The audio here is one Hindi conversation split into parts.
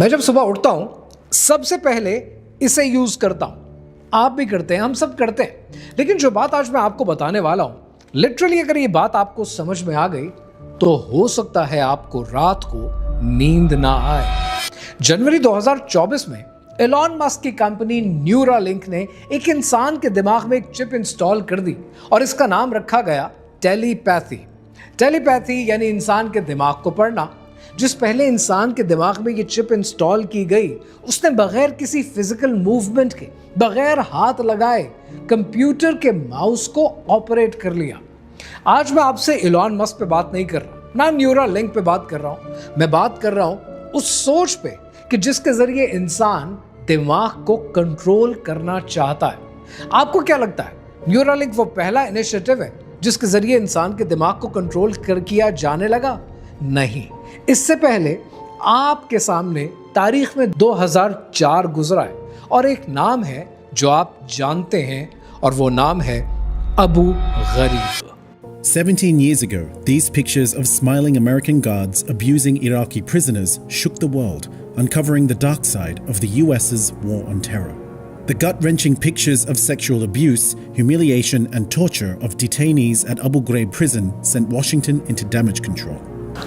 मैं जब सुबह उठता हूं सबसे पहले इसे यूज करता हूं। आप भी करते हैं, हम सब करते हैं। लेकिन जो बात आज मैं आपको बताने वाला हूं, लिटरली अगर ये बात आपको समझ में आ गई तो हो सकता है आपको रात को नींद ना आए। जनवरी 2024 में एलॉन मस्क की कंपनी न्यूरालिंक ने एक इंसान के दिमाग में एक चिप इंस्टॉल कर दी और इसका नाम रखा गया टेलीपैथी। टेलीपैथी यानी इंसान के दिमाग को पढ़ना। जिस पहले इंसान के दिमाग में ये चिप इंस्टॉल की गई, उसने बगैर किसी फिजिकल मूवमेंट के, बगैर हाथ लगाए कंप्यूटर के माउस को ऑपरेट कर लिया। आज मैं आपसे एलॉन मस्क पे बात नहीं कर रहा, ना न्यूरालिंक पे बात कर रहा हूं। मैं बात कर रहा हूं उस सोच पे कि जिसके जरिए इंसान दिमाग को कंट्रोल करना चाहता है। आपको क्या लगता है न्यूरालिंक वो पहला इनिशिएटिव है जिसके जरिए इंसान के दिमाग को कंट्रोल किया जाने लगा? नहीं, इससे पहले आपके सामने तारीख में 2004 गुजरा है और एक नाम है जो आप जानते हैं और वो नाम है अबू गरीब। 17 years ago, these pictures of smiling American guards abusing Iraqi prisoners shook the world, uncovering the dark side of the US's war on terror. The gut-wrenching pictures of sexual abuse, humiliation and torture of detainees at Abu Ghraib prison sent Washington into damage control.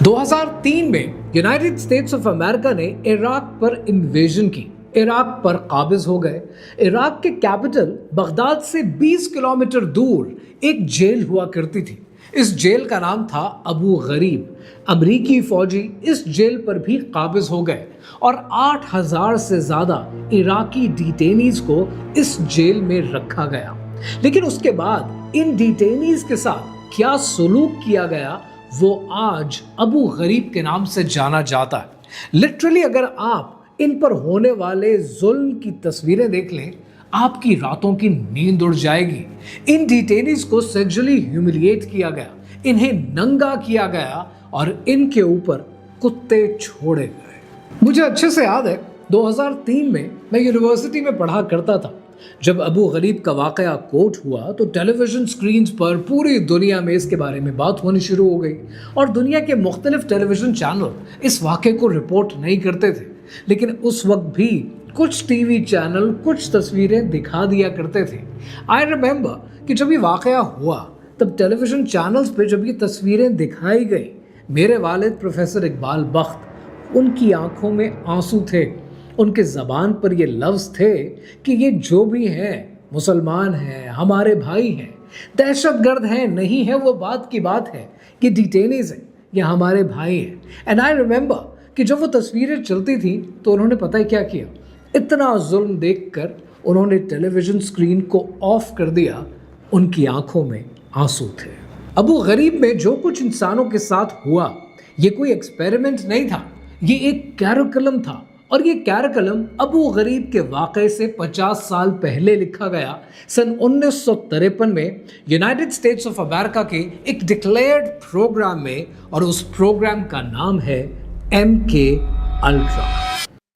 2003 में यूनाइटेड स्टेट्स ऑफ अमेरिका ने इराक पर इन्वेजन की, इराक पर काबिज हो गए। इराक के कैपिटल बगदाद से 20 किलोमीटर दूर एक जेल हुआ करती थी। इस जेल का नाम था अबू गरीब। अमरीकी फौजी इस जेल पर भी काबिज हो गए और 8000 से ज्यादा इराकी डिटेनीज को इस जेल में रखा गया। लेकिन उसके बाद इन डिटेनीज के साथ क्या सलूक किया गया वो आज अबू गरीब के नाम से जाना जाता है। लिटरली अगर आप इन पर होने वाले जुल्म की तस्वीरें देख लें, आपकी रातों की नींद उड़ जाएगी। इन डिटेनीज को सेक्सुअली ह्यूमिलिएट किया गया, इन्हें नंगा किया गया और इनके ऊपर कुत्ते छोड़े गए। मुझे अच्छे से याद है 2003 में मैं यूनिवर्सिटी में पढ़ा करता था। जब अबू गरीब का वाकया कोट हुआ तो टेलीविजन स्क्रीन्स पर पूरी दुनिया में इसके बारे में बात होनी शुरू हो गई और दुनिया के मुख्तलिफ टेलीविजन चैनल इस वाकये को रिपोर्ट नहीं करते थे। लेकिन उस वक्त भी कुछ टीवी चैनल कुछ तस्वीरें दिखा दिया करते थे। आई रिमेंबर कि जब ये वाकया हुआ तब टेलीविजन चैनल्स पे जब ये तस्वीरें दिखाई गई, मेरे वालिद प्रोफेसर इकबाल बख्त, उनकी आंखों में आंसू थे, उनके ज़बान पर ये लफ्ज़ थे कि ये जो भी हैं मुसलमान हैं, हमारे भाई हैं, दहशतगर्द हैं नहीं है वो बात की बात है कि डिटेनीज हैं, ये हमारे भाई हैं। एंड आई रिमेंबर कि जब वो तस्वीरें चलती थी तो उन्होंने पता है क्या किया? इतना जुल्म देखकर उन्होंने टेलीविज़न स्क्रीन को ऑफ कर दिया। उनकी आंखों में आंसू थे। अबू गरीब में जो कुछ इंसानों के साथ हुआ, ये कोई एक्सपेरिमेंट नहीं था, ये एक कैरिकुलम था। और ये कैरिकुलम अबू गरीब के वाक़े से 50 साल पहले लिखा गया। सन 1953 में यूनाइटेड स्टेट्स ऑफ अमेरिका के एक डिक्लेयर्ड प्रोग्राम में, और उस प्रोग्राम का नाम है MK अल्ट्रा।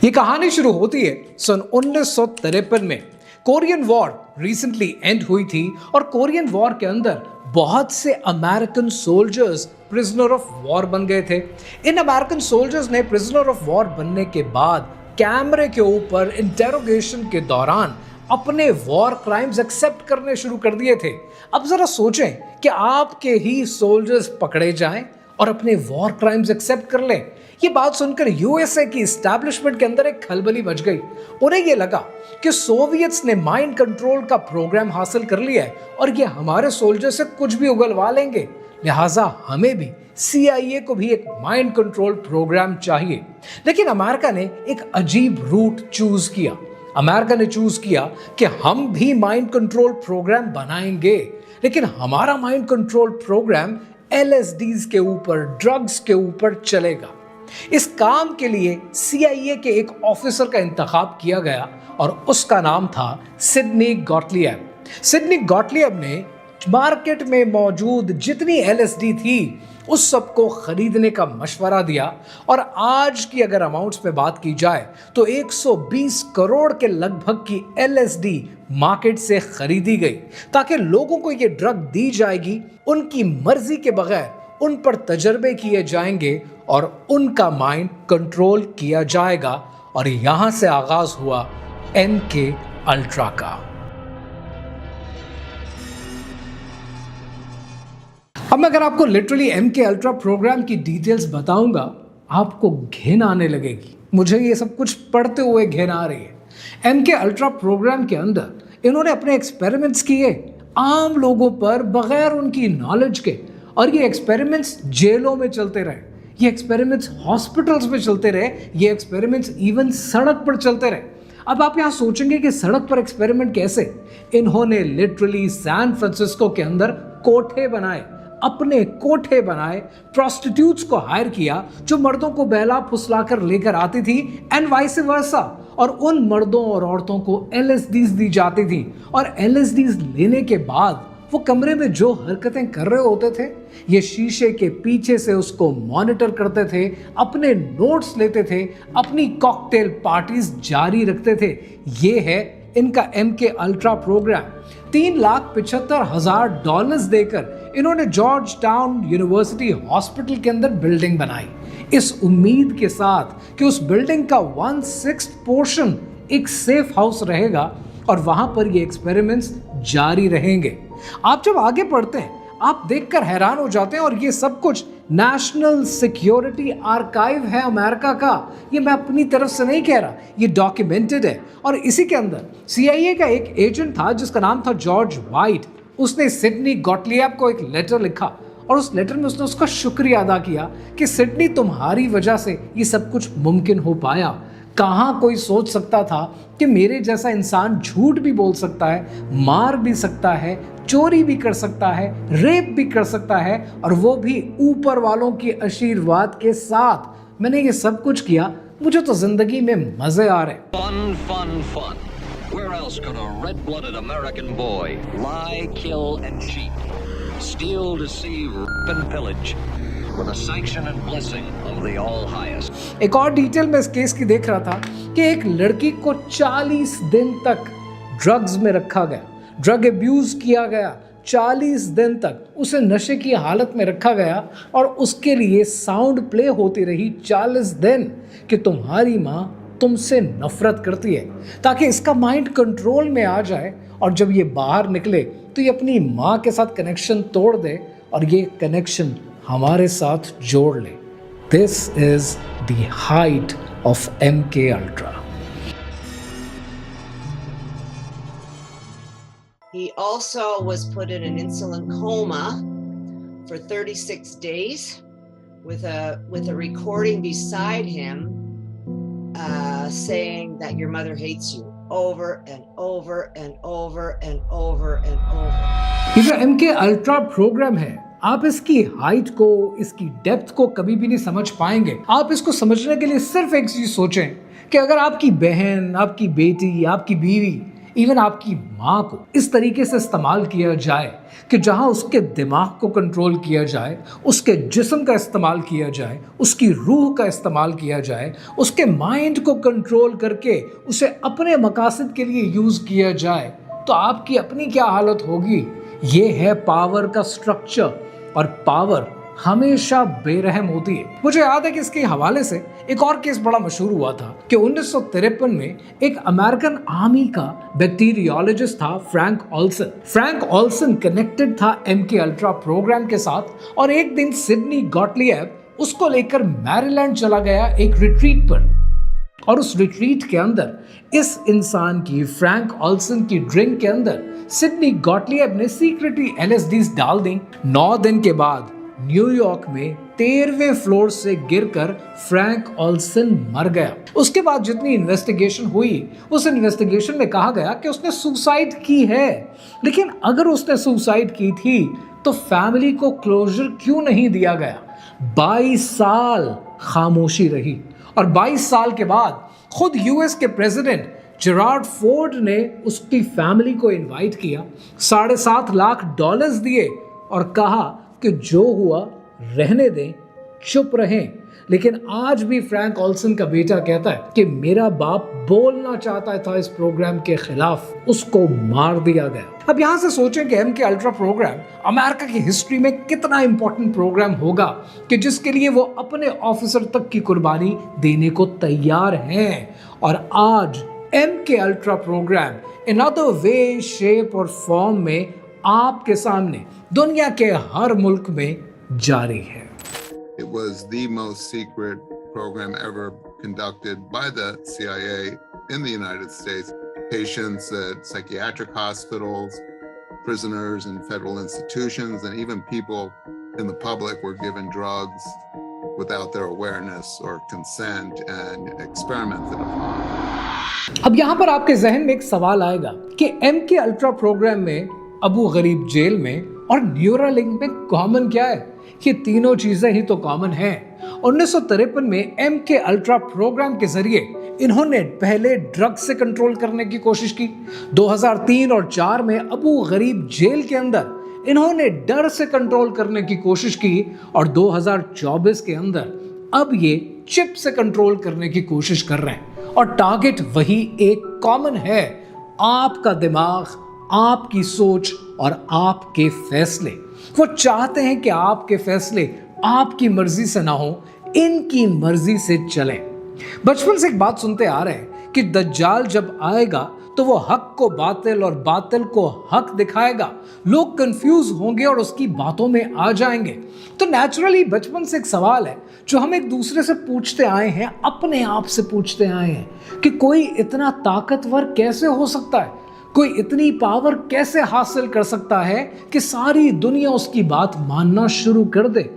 ये कहानी शुरू होती है सन 1953 में। कोरियन वॉर रिसेंटली एंड हुई थी और कोरियन वॉर के अंदर बहुत से American soldiers prisoner of war बन गए थे। इन अमेरिकन सोल्जर्स ने प्रिजनर ऑफ वॉर बनने के बाद कैमरे के ऊपर इंटेरोगेशन के दौरान अपने वॉर क्राइम्स एक्सेप्ट करने शुरू कर दिए थे। अब जरा सोचें कि आपके ही सोल्जर्स पकड़े जाएं और अपने वॉर क्राइम्स एक्सेप्ट कर लें। ये बात सुनकर यूएसए की एस्टैब्लिशमेंट के अंदर एक खलबली मच गई। उन्हें ये लगा कि सोवियट्स ने माइंड कंट्रोल का प्रोग्राम हासिल कर लिया है और ये हमारे सोल्जर से कुछ भी उगलवा लेंगे, लिहाजा हमें भी CIA को भी एक माइंड कंट्रोल प्रोग्राम चाहिए। लेकिन अमेरिका ने एक अजीब रूट चूज किया। अमेरिका ने चूज किया कि हम भी माइंड कंट्रोल प्रोग्राम बनाएंगे, लेकिन हमारा माइंड कंट्रोल प्रोग्राम LSDs के ऊपर, ड्रग्स के ऊपर चलेगा। इस काम के लिए CIA के एक ऑफिसर का इंतखाब किया गया और उसका नाम था सिडनी गॉटलिएब। सिडनी गॉटलिएब ने मार्केट में मौजूद जितनी LSD थी उस सबको खरीदने का मशवरा दिया और आज की अगर अमाउंट्स पे बात की जाए तो 120 करोड़ के लगभग की LSD मार्केट से खरीदी गई ताकि लोगों को ये ड्रग दी जाएगी, उनकी मर्जी के बगैर उन पर तजर्बे किए जाएंगे और उनका माइंड कंट्रोल किया जाएगा और यहां से आगाज हुआ MK अल्ट्रा का। अब मैं अगर आपको लिटरली MK अल्ट्रा प्रोग्राम की डिटेल्स बताऊंगा, आपको घिन आने लगेगी। मुझे ये सब कुछ पढ़ते हुए घिन आ रही है। MK अल्ट्रा प्रोग्राम के अंदर इन्होंने अपने एक्सपेरिमेंट्स किए आम लोगों पर बगैर उनकी नॉलेज के, और ये एक्सपेरिमेंट्स जेलों में चलते रहे, ये एक्सपेरिमेंट्स हॉस्पिटल्स में चलते रहे, ये एक्सपेरिमेंट्स इवन सड़क पर चलते रहे। अब आप यहाँ सोचेंगे कि सड़क पर एक्सपेरिमेंट कैसे? इन्होंने लिटरली सैन फ्रांसिस्को के अंदर कोठे बनाए, अपने कोठे बनाए, प्रोस्टिट्यूट्स को हायर किया जो मर्दों को बहला फुसला कर लेकर आती थी एंड वाइस वर्सा, और उन मर्दों और औरतों को LSDs दी जाती थी, और LSDs लेने के बाद वो कमरे में जो हरकतें कर रहे होते थे, ये शीशे के पीछे से उसको मॉनिटर करते थे, अपने नोट्स लेते थे, अपनी कॉकटेल पार्टीज जारी रखते थे। ये है इनका MK अल्ट्रा प्रोग्राम। $3,75,000 देकर इन्होंने जॉर्ज टाउन यूनिवर्सिटी हॉस्पिटल के अंदर बिल्डिंग बनाई, इस उम्मीद के साथ कि उस बिल्डिंग का 1/6 पोर्शन एक सेफ हाउस रहेगा और वहां पर ये एक्सपेरिमेंट्स जारी रहेंगे। आप जब आगे पढ़ते हैं, आप देखकर हैरान हो जाते हैं, और ये सब कुछ नेशनल सिक्योरिटी आर्काइव है अमेरिका का। ये मैं अपनी तरफ से नहीं कह रहा, ये डॉक्यूमेंटेड है। और इसी के अंदर CIA का एक एजेंट था जिसका नाम था जॉर्ज वाइट। उसने सिडनी गॉटलिएब को एक लेटर लिखा, और उस लेटर में उसने उसका शुक्रिया अदा किया कि सिडनी, तुम्हारी वजह से ये सब कुछ मुमकिन हो पाया। कहाँ कोई सोच सकता था कि मेरे जैसा इंसान झूठ भी बोल सकता है, मार भी सकता है, चोरी भी कर सकता है, रेप भी कर सकता है, और वो भी ऊपर वालों के आशीर्वाद के साथ। मैंने ये सब कुछ किया, मुझे तो जिंदगी में मजे आ रहे। Fun, fun, fun. Where else could a red-blooded American boy lie, kill, and cheat, steal, deceive, rape, and pillage with the sanction and blessing of the All-Highest? एक और डिटेल में इस केस की देख रहा था कि एक लड़की को 40 दिन तक ड्रग्स में रखा गया, ड्रग अब्यूज किया गया, 40 दिन तक उसे नशे की हालत में रखा गया, और उसके लिए साउंड प्ले होती रही 40 दिन कि तुम्हारी माँ तुमसे नफरत करती है, ताकि इसका माइंड कंट्रोल में आ जाए, और जब ये बाहर निकले तो ये अपनी माँ के साथ कनेक्शन तोड़ दे और ये कनेक्शन हमारे साथ जोड़ ले। This is the height of MK ultra. He also was put in an insulin coma for 36 days with a recording beside him saying that your mother hates you over and over and over and over and over. ये जो MK अल्ट्रा प्रोग्राम है, आप इसकी हाइट को, इसकी डेप्थ को कभी भी नहीं समझ पाएंगे। आप इसको समझने के लिए सिर्फ एक चीज सोचें कि अगर आपकी बहन, आपकी बेटी, आपकी बीवी, इवन आपकी माँ को इस तरीके से इस्तेमाल किया जाए कि जहां उसके दिमाग को कंट्रोल किया जाए, उसके जिस्म का इस्तेमाल किया जाए, उसकी रूह का इस्तेमाल किया जाए, उसके माइंड को कंट्रोल करके उसे अपने मकासद के लिए यूज़ किया जाए, तो आपकी अपनी क्या हालत होगी। ये है पावर का स्ट्रक्चर, और पावर हमेशा बेरहम होती है। मुझे याद है कि इसके हवाले से एक और केस बड़ा मशहूर हुआ था कि 1953 में एक अमेरिकन आर्मी का बैक्टीरियोलॉजिस्ट था Frank Olson. Frank Olson connected था MK अल्ट्रा प्रोग्राम के साथ, और एक दिन सिडनी गॉटलिएब उसको लेकर मैरीलैंड चला गया एक रिट्रीट पर, और उस रिट्रीट के अंदर इस इंसान की, फ्रैंक ऑल्सन की ड्रिंक के अंदर सिडनी गॉटलिएब ने सीक्रेटली LSDs डाल दी। 9 दिन के बाद न्यूयॉर्क में 13वें फ्लोर से गिरकर फ्रैंक ऑल्सन मर गया। उसके बाद जितनी इन्वेस्टिगेशन हुई, उस इन्वेस्टिगेशन में कहा गया कि उसने सुसाइड की है। लेकिन अगर उसने सुसाइड की थी तो फैमिली को क्लोजर क्यों नहीं दिया गया? 22 साल खामोशी रही, और 22 साल के बाद खुद US के प्रेसिडेंट जेरार्ड फोर्ड ने उसकी फैमिली को इनवाइट किया, $7.5 लाख दिए और कहा कि जो हुआ रहने दें, चुप रहें, लेकिन आज भी फ्रैंक ओल्सन का बेटा कहता है कि मेरा बाप बोलना चाहता था इस प्रोग्राम के खिलाफ, उसको मार दिया गया। अब यहां से सोचें कि MK अल्ट्रा प्रोग्राम अमेरिका की हिस्ट्री में कितना इंपॉर्टेंट प्रोग्राम होगा कि जिसके लिए वो अपने ऑफिसर तक की कुर्बानी देने को तैयार हैं। और आज MK ultra program in other way, shape और फॉर्म में आपके सामने दुनिया के हर मुल्क में जारी है। It was the most secret program ever conducted by the CIA in the United States. Patients at psychiatric hospitals, prisoners in federal institutions, and even people in the public were given drugs without their awareness or consent and experimented upon. अब यहाँ पर आपके जहन में एक सवाल आएगा कि MK अल्ट्रा प्रोग्राम में, अबू गरीब जेल में और न्यूरालिंक में कॉमन क्या है? ये तीनों चीजें ही तो कॉमन हैं। 1953 में MK अल्ट्रा प्रोग्राम के जरिए इन्होंने पहले ड्रग्स से कंट्रोल करने की कोशिश की। 2003 और 4 में अबू गरीब जेल के अंदर इन्होंने डर से कंट्रोल करने की कोशिश की और 2024 के अंदर अब ये चिप से कंट्रोल करने की कोशिश कर रहे हैं। और टारगेट वही एक कॉमन है, आपका दिमाग, आपकी सोच और आपके फैसले। वो चाहते हैं कि आपके फैसले आपकी मर्जी से ना हो, इनकी मर्जी से चलें। बचपन से एक बात सुनते आ रहे हैं कि दज्जाल जब आएगा तो वो हक को बातिल और बातिल को हक दिखाएगा। लोग कंफ्यूज होंगे और उसकी बातों में आ जाएंगे। तो नेचुरली बचपन से एक सवाल है जो हम एक दूसरे से पूछते आए हैं, अपने आप से पूछते आए हैं कि कोई इतना ताकतवर कैसे हो सकता है, कोई इतनी पावर कैसे हासिल कर सकता है कि सारी दुनिया उसकी बात मानना शुरू कर दे।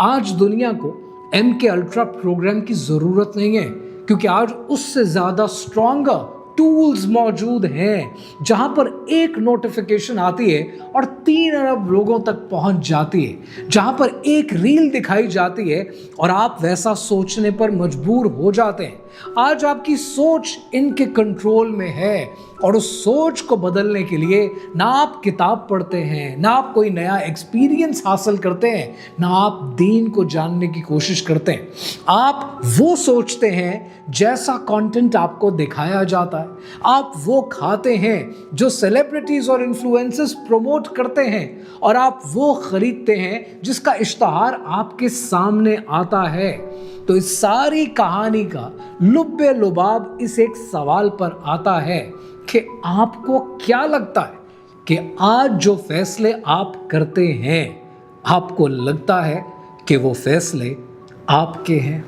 आज दुनिया को MK अल्ट्रा प्रोग्राम की जरूरत नहीं है, क्योंकि आज उससे ज्यादा स्ट्रॉन्गर टूल्स मौजूद हैं, जहां पर एक नोटिफिकेशन आती है और 3 अरब लोगों तक पहुंच जाती है, जहां पर एक रील दिखाई जाती है और आप वैसा सोचने पर मजबूर हो जाते हैं। आज आपकी सोच इनके कंट्रोल में है और उस सोच को बदलने के लिए ना आप किताब पढ़ते हैं, ना आप कोई नया एक्सपीरियंस हासिल करते हैं, ना आप दीन को जानने की कोशिश करते हैं। आप वो सोचते हैं जैसा कंटेंट आपको दिखाया जाता है, आप वो खाते हैं जो सेलिब्रिटीज और इन्फ्लुएंसर्स प्रमोट करते हैं, और आप वो खरीदते हैं जिसका इश्तहार आपके सामने आता है। तो इस सारी कहानी का लुब्बे लुबाब इस एक सवाल पर आता है कि आपको क्या लगता है कि आज जो फैसले आप करते हैं, आपको लगता है कि वो फैसले आपके हैं?